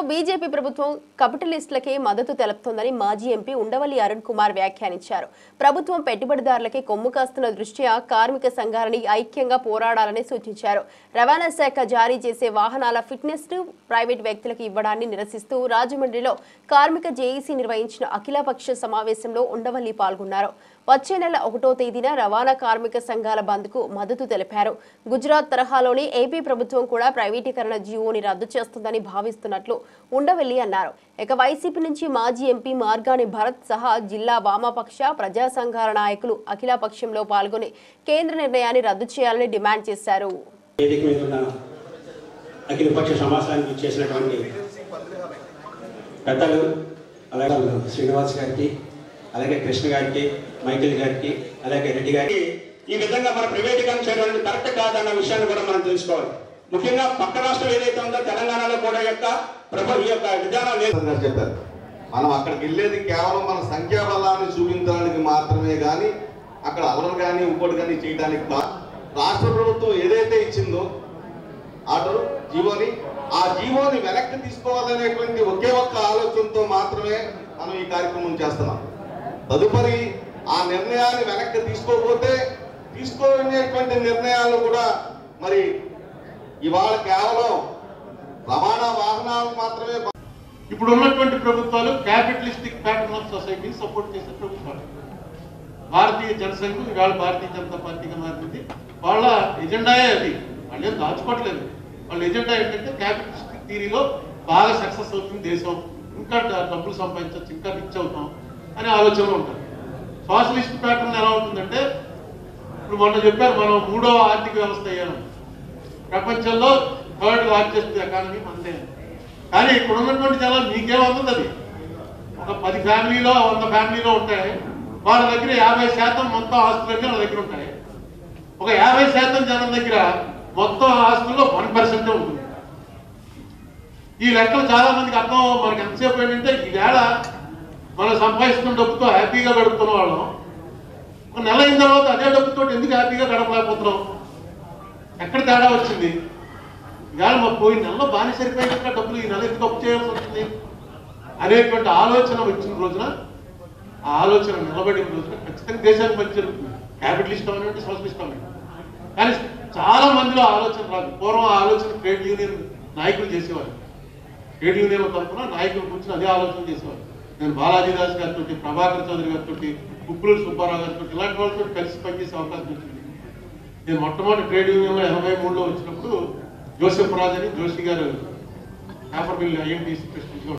BJP ప్రభుత్వం క్యాపిటలిస్టులకే మద్దతు తెలుపుతోందని మాజీ ఎంపీ ఉండవల్లి అరుణ్ కుమార్ వ్యాఖ్యానించారు. ప్రభుత్వం పెట్టుబడిదారులకే కొమ్ము కాస్తున్న దృష్ట్యా కార్మిక సంఘాలని ఐక్యంగా పోరాడాలని సూచించారు. రవాణా శాఖ జారీ చేసే వాహనాల ఫిట్నెస్ ప్రైవేట్ వ్యక్తులకు ఇవ్వడాన్ని నిరసిస్తూ రాజమండ్రిలో కార్మిక జేఏసీ నిర్వహించిన అఖిలపక్ష సమావేశంలో ఉండవల్లి పాల్గొన్నారు. వచ్చే నెల 1వ తేదీన రవాణా కార్మిక సంఘాల బంద్కు మద్దతు తెలిపారు. గుజరాత్ తరహాలోని ఏపీ ప్రభుత్వం కూడా ప్రైవేటీకరణ జీవోని రద్దు చేస్తుందని భావిస్తున్నట్లు ఉండవల్లి అన్నారు. ఇక వైసీపీ నుంచి మాజీ ఎంపీ మార్గాని భరత్ సహా జిల్లా వామపక్ష ప్రజా సంఘాల నాయకులు అఖిలపక్షంలో పాల్గొని కేంద్ర నిర్ణయాన్ని రద్దు చేయాలని డిమాండ్ చేశారు. అఖిలపక్ష సమావేశానికి చేసినటువంటి పెద్దలు అలాగే శ్రీనివాస్ గారికి, అలాగే కృష్ణ గారికి, మైకేల్ గారికి, అలాగే రెడ్డి గారికి ఈ విధంగా మన ప్రైవేటీకరణ చేయడం కరెక్ట్ కాదన్న విషయాన్ని కూడా మనం తెలుసుకోవాలి. ముఖ్యంగా పక్క రాష్ట్రం ఏదైతే ఉందో తెలంగాణలో కూడా ఈ యొక్క విధానం చెప్పారు. మనం అక్కడికి వెళ్ళేది కేవలం మన సంఖ్యాబలాన్ని చూపించడానికి మాత్రమే కానీ అక్కడ అమలు కానీ ఇంకోటి కానీ చేయడానికి రాష్ట్ర ప్రభుత్వం ఏదైతే ఇచ్చిందో ఆర్డర్ ఆ జీవోని వెనక్కి తీసుకోవాలనేటువంటి ఒకే ఒక్క ఆలోచనతో మాత్రమే మనం ఈ కార్యక్రమం చేస్తున్నాం. తదుపరి ఆ నిర్ణయాన్ని వెనక్కి తీసుకోనేటువంటి నిర్ణయాలు కూడా మరి ఇవాళ కేవలం రవాణా వాహనాలు మాత్రమే. ఇప్పుడు ఉన్నటువంటి ప్రభుత్వాలు క్యాపిటలిస్టిక్ ప్యాటర్న్ ఆఫ్ సొసైటీని సపోర్ట్ చేసే ప్రభుత్వాలు. భారతీయ జనసంఘ్ ఇవాళ భారతీయ జనతా పార్టీగా మారింది. వాళ్ళ ఎజెండాయే అది. వాళ్ళు ఏం దాచుకోవట్లేదు. వాళ్ళ ఎజెండా ఏంటంటే క్యాపిటలిస్టిక్ థియరీలో బాగా సక్సెస్ అవుతుంది దేశం, ఇంకా డబ్బులు సంపాదించవచ్చు, ఇంకా రిచ్ అవుతాం అనే ఆలోచనలో ఉంటారు. సోషలిస్ట్ ప్యాటర్న్ ఎలా ఉంటుందంటే, ఇప్పుడు మొన్న చెప్పారు మనం 3వ ఆర్థిక వ్యవస్థ అయ్యాను, ప్రపంచంలో 3rd లార్జెస్ట్ ఎకానమీ మనదే. కానీ ఇక్కడ ఉన్నటువంటి జనాలు మీకేమవుతుంది, అది ఒక 10 ఫ్యామిలీలో 100 ఫ్యామిలీలో ఉంటాయి. వాళ్ళ దగ్గర 50% మొత్తం ఆస్తులన్నీ వాళ్ళ దగ్గర ఉంటాయి. ఒక 50% జనం దగ్గర మొత్తం ఆస్తుల్లో 1% ఉంటుంది. ఈ లెక్కలు చాలా మందికి అర్థం. మనకి ఎంతసేపు ఏంటంటే ఈవేళ మనం సంపాదిస్తున్న డబ్బుతో హ్యాపీగా గడుపుతున్న వాళ్ళం ఒక నెల అయిన తర్వాత అదే డబ్బుతో ఎందుకు హ్యాపీగా గడపలేకపోతున్నాం? ఎక్కడ తేడా వచ్చింది? ఇవాళ మా పోయిన నెలలో బాగానే సరిపోయిన డబ్బులు ఈ నెల ఎందుకు అప్పు చేయాల్సి వస్తుంది అనేటువంటి ఆలోచన వచ్చిన రోజున, ఆ ఆలోచన నిలబడిన రోజున ఖచ్చితంగా దేశానికి మంచి జరుగుతుంది. క్యాపిటలిస్ట్ అవ్వనంటే సోషలిస్ట్ అవ్వండి. కానీ చాలా మందిలో ఆలోచన రాదు. పూర్వం ఆ ఆలోచన ట్రేడ్ యూనియన్ నాయకులు చేసేవారు. ట్రేడ్ యూనియన్ల తరఫున నాయకులు కూర్చొని అదే ఆలోచన చేసేవారు. నేను బాలాజీదాస్ గారితో, ప్రభాకర్ చౌదరి గారితో, కుప్పులూరు సుబ్బారావు గారితో ఇలాంటి వాళ్ళతో కలిసి పనిచేసే అవకాశం వచ్చింది. నేను మొట్టమొదటి ట్రేడ్ యూనియన్లో 83లో వచ్చినప్పుడు జోసెఫ్ రాజ్ అని జోషి గారు పేపర్ మిల్ IMTC ప్రెసిడెంట్గా